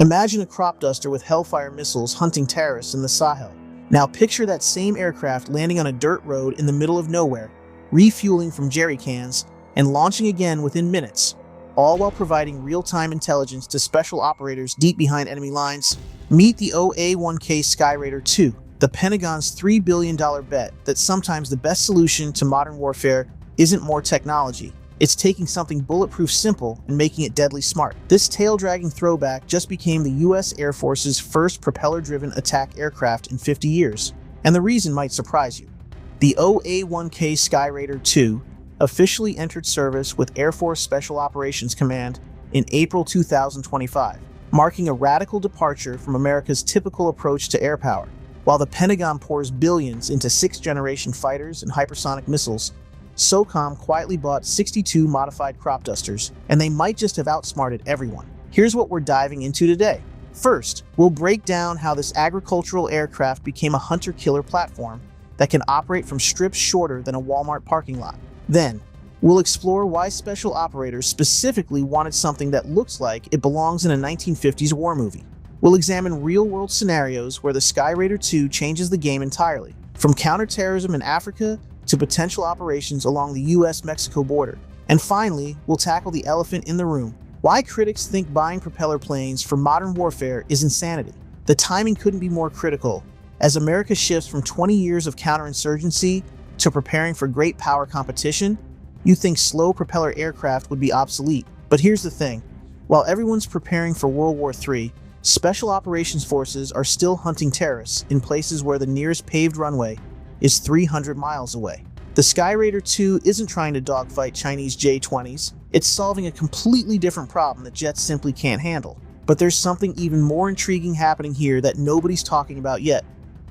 Imagine a crop duster with Hellfire missiles hunting terrorists in the Sahel. Now picture that same aircraft landing on a dirt road in the middle of nowhere, refueling from jerry cans, and launching again within minutes, all while providing real-time intelligence to special operators deep behind enemy lines. Meet the OA-1K Skyraider II, the Pentagon's $3 billion bet that sometimes the best solution to modern warfare isn't more technology. It's taking something bulletproof simple and making it deadly smart. This tail-dragging throwback just became the U.S. Air Force's first propeller-driven attack aircraft in 50 years. And the reason might surprise you. The OA-1K Skyraider II officially entered service with Air Force Special Operations Command in April 2025, marking a radical departure from America's typical approach to air power. While the Pentagon pours billions into sixth-generation fighters and hypersonic missiles, SOCOM quietly bought 62 modified crop dusters, and they might just have outsmarted everyone. Here's what we're diving into today. First, we'll break down how this agricultural aircraft became a hunter-killer platform that can operate from strips shorter than a Walmart parking lot. Then, we'll explore why special operators specifically wanted something that looks like it belongs in a 1950s war movie. We'll examine real-world scenarios where the Skyraider II changes the game entirely, from counterterrorism in Africa to potential operations along the U.S. Mexico border. And finally, we'll tackle the elephant in the room: why critics think buying propeller planes for modern warfare is insanity. The timing couldn't be more critical. As America shifts from 20 years of counterinsurgency to preparing for great power competition, you think slow propeller aircraft would be obsolete. But here's the thing: while everyone's preparing for World War III, special operations forces are still hunting terrorists in places where the nearest paved runway is 300 miles away. The Skyraider II isn't trying to dogfight Chinese J-20s. It's solving a completely different problem that jets simply can't handle. But there's something even more intriguing happening here that nobody's talking about yet.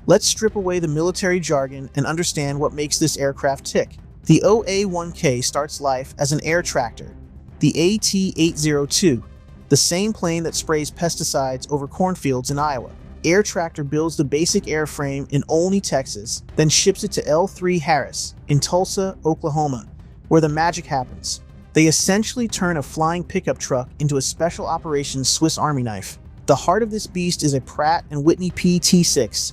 Let's strip away the military jargon and understand what makes this aircraft tick. The OA-1K starts life as an air tractor, the AT-802, the same plane that sprays pesticides over cornfields in Iowa. Air Tractor builds the basic airframe in Olney, Texas, then ships it to L3 Harris in Tulsa, Oklahoma, where the magic happens. They essentially turn a flying pickup truck into a special operations Swiss Army knife. The heart of this beast is a Pratt & Whitney PT6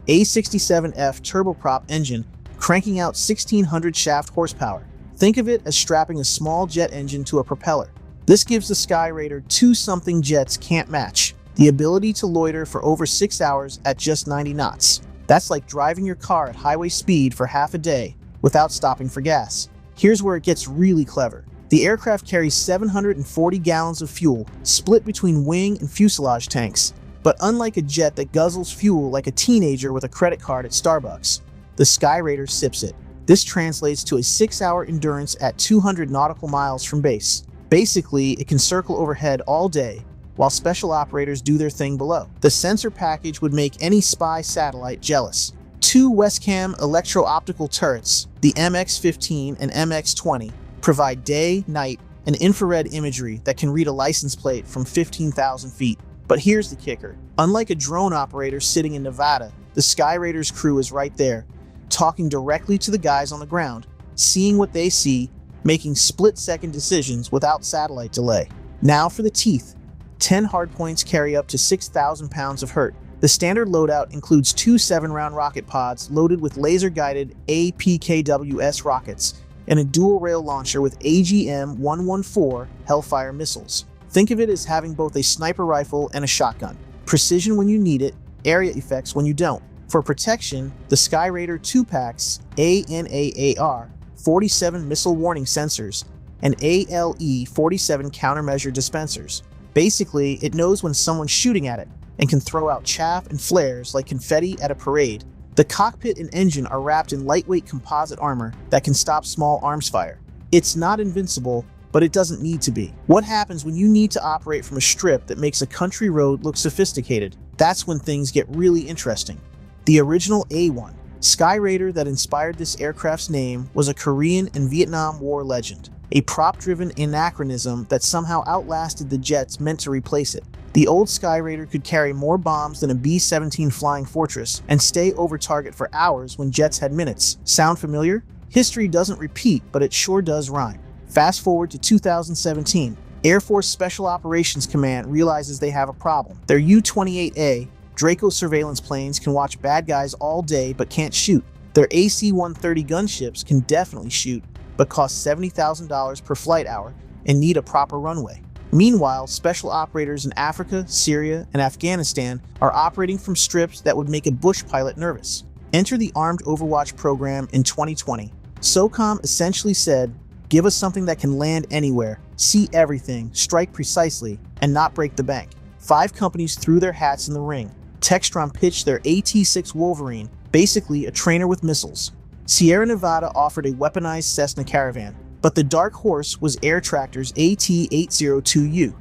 A67F turboprop engine cranking out 1,600 shaft horsepower. Think of it as strapping a small jet engine to a propeller. This gives the Skyraider II something jets can't match: the ability to loiter for over 6 hours at just 90 knots. That's like driving your car at highway speed for half a day without stopping for gas. Here's where it gets really clever. The aircraft carries 740 gallons of fuel, split between wing and fuselage tanks. But unlike a jet that guzzles fuel like a teenager with a credit card at Starbucks, the Skyraider sips it. This translates to a 6-hour endurance at 200 nautical miles from base. Basically, it can circle overhead all day while special operators do their thing below. The sensor package would make any spy satellite jealous. 2 WESCAM electro-optical turrets, the MX-15 and MX-20, provide day, night, and infrared imagery that can read a license plate from 15,000 feet. But here's the kicker: unlike a drone operator sitting in Nevada, the Skyraider's crew is right there, talking directly to the guys on the ground, seeing what they see, making split-second decisions without satellite delay. Now for the teeth. 10 hardpoints carry up to 6,000 pounds of hurt. The standard loadout includes 2 7-round rocket pods loaded with laser-guided APKWS rockets and a dual-rail launcher with AGM-114 Hellfire missiles. Think of it as having both a sniper rifle and a shotgun. Precision when you need it, area effects when you don't. For protection, the Skyraider II packs ANAAR 47 missile warning sensors and ALE-47 countermeasure dispensers. Basically, it knows when someone's shooting at it and can throw out chaff and flares like confetti at a parade. The cockpit and engine are wrapped in lightweight composite armor that can stop small arms fire. It's not invincible, but it doesn't need to be. What happens when you need to operate from a strip that makes a country road look sophisticated? That's when things get really interesting. The original A1 Skyraider that inspired this aircraft's name was a Korean and Vietnam War legend, a prop-driven anachronism that somehow outlasted the jets meant to replace it. The old Skyraider could carry more bombs than a B-17 Flying Fortress and stay over target for hours when jets had minutes. Sound familiar? History doesn't repeat, but it sure does rhyme. Fast forward to 2017. Air Force Special Operations Command realizes they have a problem. Their U-28A Draco surveillance planes can watch bad guys all day but can't shoot. Their AC-130 gunships can definitely shoot, but cost $70,000 per flight hour and need a proper runway. Meanwhile, special operators in Africa, Syria, and Afghanistan are operating from strips that would make a bush pilot nervous. Enter the Armed Overwatch program in 2020. SOCOM essentially said, give us something that can land anywhere, see everything, strike precisely, and not break the bank. 5 companies threw their hats in the ring. Textron pitched their AT-6 Wolverine, basically a trainer with missiles. Sierra Nevada offered a weaponized Cessna Caravan, but the dark horse was Air Tractor's AT-802U,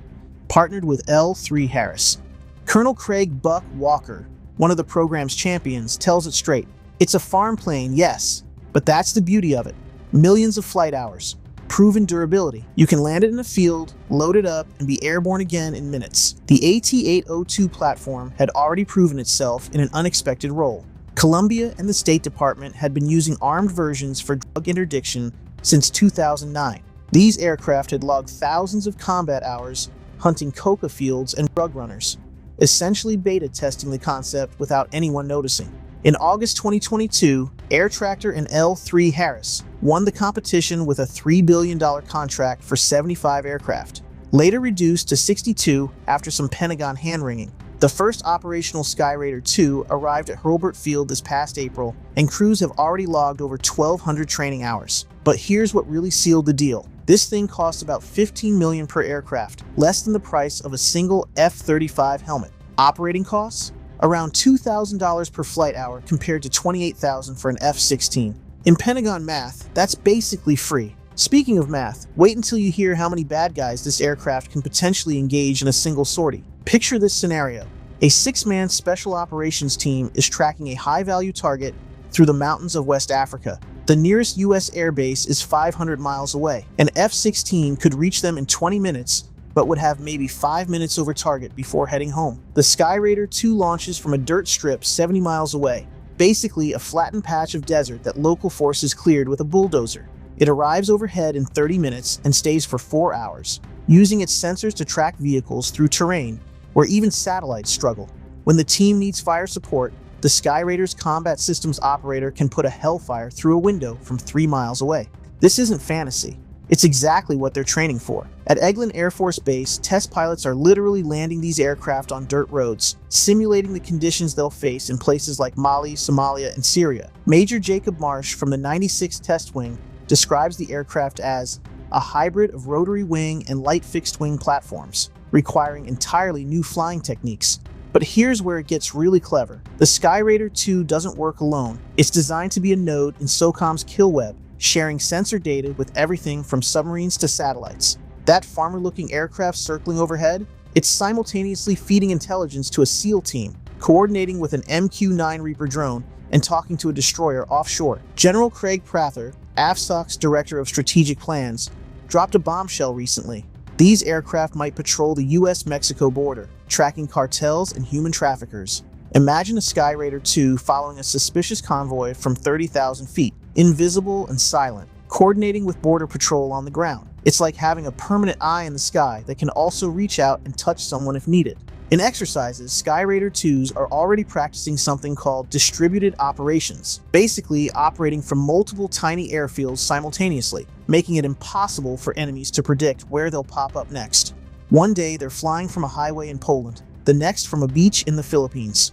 partnered with L3 Harris. Colonel Craig Buck Walker, one of the program's champions, tells it straight. It's a farm plane, yes, but that's the beauty of it. Millions of flight hours, proven durability. You can land it in a field, load it up, and be airborne again in minutes. The AT-802 platform had already proven itself in an unexpected role. Colombia and the State Department had been using armed versions for drug interdiction since 2009. These aircraft had logged thousands of combat hours hunting coca fields and drug runners, essentially beta testing the concept without anyone noticing. In August 2022, Air Tractor and L3 Harris won the competition with a $3 billion contract for 75 aircraft, later reduced to 62 after some Pentagon hand-wringing. The first operational Skyraider II arrived at Hurlburt Field this past April, and crews have already logged over 1,200 training hours. But here's what really sealed the deal. This thing costs about $15 million per aircraft, less than the price of a single F-35 helmet. Operating costs? Around $2,000 per flight hour compared to $28,000 for an F-16. In Pentagon math, that's basically free. Speaking of math, wait until you hear how many bad guys this aircraft can potentially engage in a single sortie. Picture this scenario. A 6-man special operations team is tracking a high-value target through the mountains of West Africa. The nearest U.S. airbase is 500 miles away. An F-16 could reach them in 20 minutes, but would have maybe 5 minutes over target before heading home. The Skyraider II launches from a dirt strip 70 miles away, basically a flattened patch of desert that local forces cleared with a bulldozer. It arrives overhead in 30 minutes and stays for 4 hours, using its sensors to track vehicles through terrain where even satellites struggle. When the team needs fire support, the Skyraider's combat systems operator can put a Hellfire through a window from 3 miles away. This isn't fantasy. It's exactly what they're training for. At Eglin Air Force Base, test pilots are literally landing these aircraft on dirt roads, simulating the conditions they'll face in places like Mali, Somalia, and Syria. Major Jacob Marsh from the 96th Test Wing describes the aircraft as a hybrid of rotary wing and light fixed-wing platforms, requiring entirely new flying techniques. But here's where it gets really clever. The Skyraider II doesn't work alone. It's designed to be a node in SOCOM's kill web, sharing sensor data with everything from submarines to satellites. That farmer-looking aircraft circling overhead, it's simultaneously feeding intelligence to a SEAL team, coordinating with an MQ-9 Reaper drone, and talking to a destroyer offshore. General Craig Prather, AFSOC's Director of Strategic Plans, dropped a bombshell recently. These aircraft might patrol the U.S. Mexico border, tracking cartels and human traffickers. Imagine a Skyraider II following a suspicious convoy from 30,000 feet, invisible and silent, coordinating with border patrol on the ground. It's like having a permanent eye in the sky that can also reach out and touch someone if needed. In exercises, Skyraider IIs are already practicing something called distributed operations, basically operating from multiple tiny airfields simultaneously, making it impossible for enemies to predict where they'll pop up next. One day they're flying from a highway in Poland, the next from a beach in the Philippines.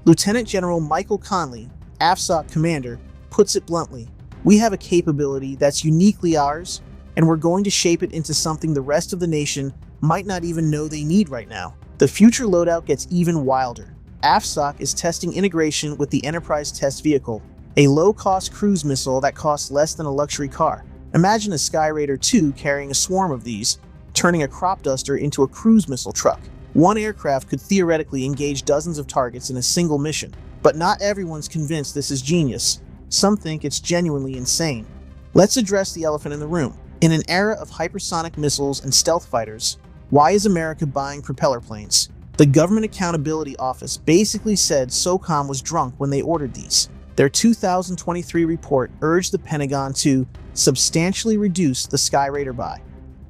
Lieutenant General Michael Conley, AFSOC commander, puts it bluntly, "We have a capability that's uniquely ours, and we're going to shape it into something the rest of the nation might not even know they need right now." The future loadout gets even wilder. AFSOC is testing integration with the Enterprise Test Vehicle, a low-cost cruise missile that costs less than a luxury car. Imagine a Skyraider II carrying a swarm of these, turning a crop duster into a cruise missile truck. One aircraft could theoretically engage dozens of targets in a single mission, but not everyone's convinced this is genius. Some think it's genuinely insane. Let's address the elephant in the room. In an era of hypersonic missiles and stealth fighters, why is America buying propeller planes? The Government Accountability Office basically said SOCOM was drunk when they ordered these. Their 2023 report urged the Pentagon to substantially reduce the Skyraider buy.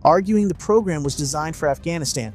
arguing the program was designed for Afghanistan,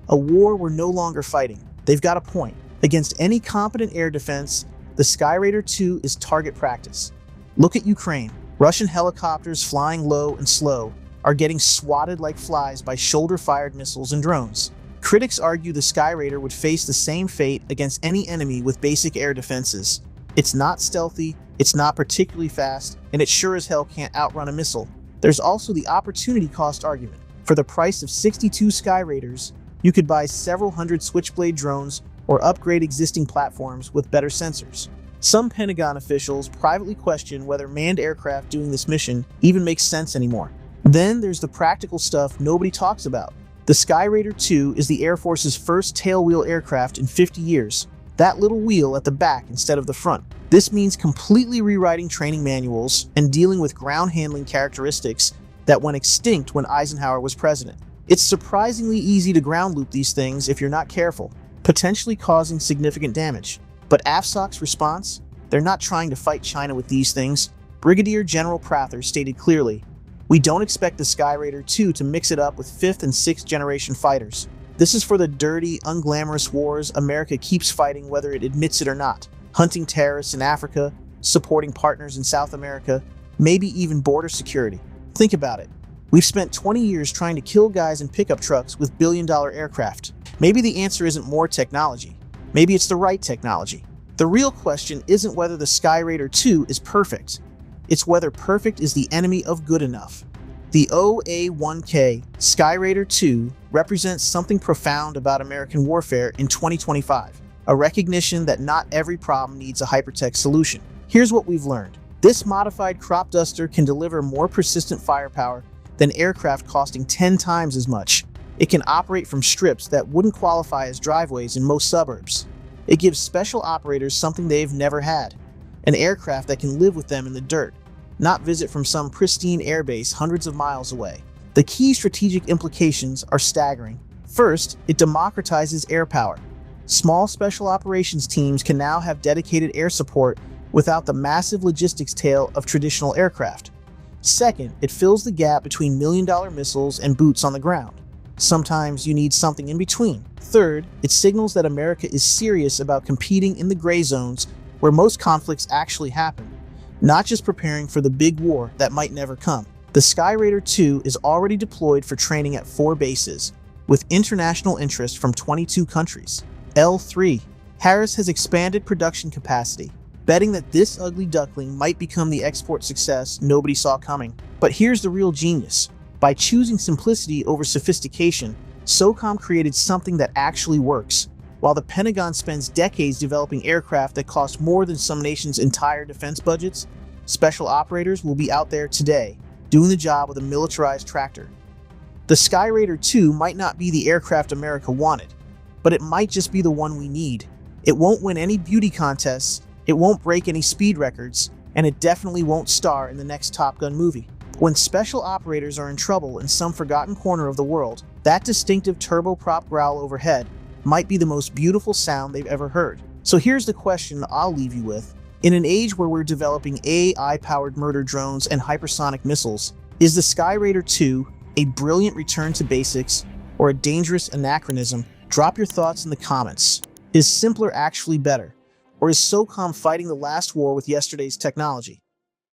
a war we're no longer fighting. They've got a point. Against any competent air defense, the Skyraider II is target practice. Look at Ukraine. Russian helicopters flying low and slow are getting swatted like flies by shoulder-fired missiles and drones. Critics argue the Skyraider would face the same fate against any enemy with basic air defenses. It's not stealthy, it's not particularly fast, and it sure as hell can't outrun a missile. There's also the opportunity cost argument. For the price of 62 Skyraiders, you could buy several hundred Switchblade drones or upgrade existing platforms with better sensors. Some Pentagon officials privately question whether manned aircraft doing this mission even makes sense anymore. Then there's the practical stuff nobody talks about. The Skyraider II is the Air Force's first tailwheel aircraft in 50 years. That little wheel at the back instead of the front. This means completely rewriting training manuals and dealing with ground handling characteristics that went extinct when Eisenhower was president. It's surprisingly easy to ground loop these things if you're not careful, potentially causing significant damage. But AFSOC's response? They're not trying to fight China with these things. Brigadier General Prather stated clearly, "We don't expect the Skyraider II to mix it up with 5th and 6th generation fighters. This is for the dirty, unglamorous wars America keeps fighting whether it admits it or not. Hunting terrorists in Africa, supporting partners in South America, maybe even border security. Think about it. We've spent 20 years trying to kill guys in pickup trucks with billion-dollar aircraft. Maybe the answer isn't more technology. Maybe it's the right technology. The real question isn't whether the Skyraider II is perfect. It's whether perfect is the enemy of good enough." The OA-1K Skyraider II represents something profound about American warfare in 2025, a recognition that not every problem needs a hypertech solution. Here's what we've learned. This modified crop duster can deliver more persistent firepower than aircraft costing 10 times as much. It can operate from strips that wouldn't qualify as driveways in most suburbs. It gives special operators something they've never had, an aircraft that can live with them in the dirt, not visit from some pristine airbase hundreds of miles away. The key strategic implications are staggering. First, it democratizes air power. Small special operations teams can now have dedicated air support without the massive logistics tail of traditional aircraft. Second, it fills the gap between million-dollar missiles and boots on the ground. Sometimes you need something in between. Third, it signals that America is serious about competing in the gray zones where most conflicts actually happen, not just preparing for the big war that might never come. The Skyraider II is already deployed for training at 4 bases, with international interest from 22 countries. L3. Harris has expanded production capacity, betting that this ugly duckling might become the export success nobody saw coming. But here's the real genius. By choosing simplicity over sophistication, SOCOM created something that actually works. While the Pentagon spends decades developing aircraft that cost more than some nations' entire defense budgets, special operators will be out there today, doing the job with a militarized tractor. The Skyraider II might not be the aircraft America wanted, but it might just be the one we need. It won't win any beauty contests, it won't break any speed records, and it definitely won't star in the next Top Gun movie. When special operators are in trouble in some forgotten corner of the world, that distinctive turboprop growl overhead might be the most beautiful sound they've ever heard. So here's the question I'll leave you with. In an age where we're developing AI-powered murder drones and hypersonic missiles, is the Skyraider II a brilliant return to basics or a dangerous anachronism? Drop your thoughts in the comments. Is simpler actually better? Or is SOCOM fighting the last war with yesterday's technology?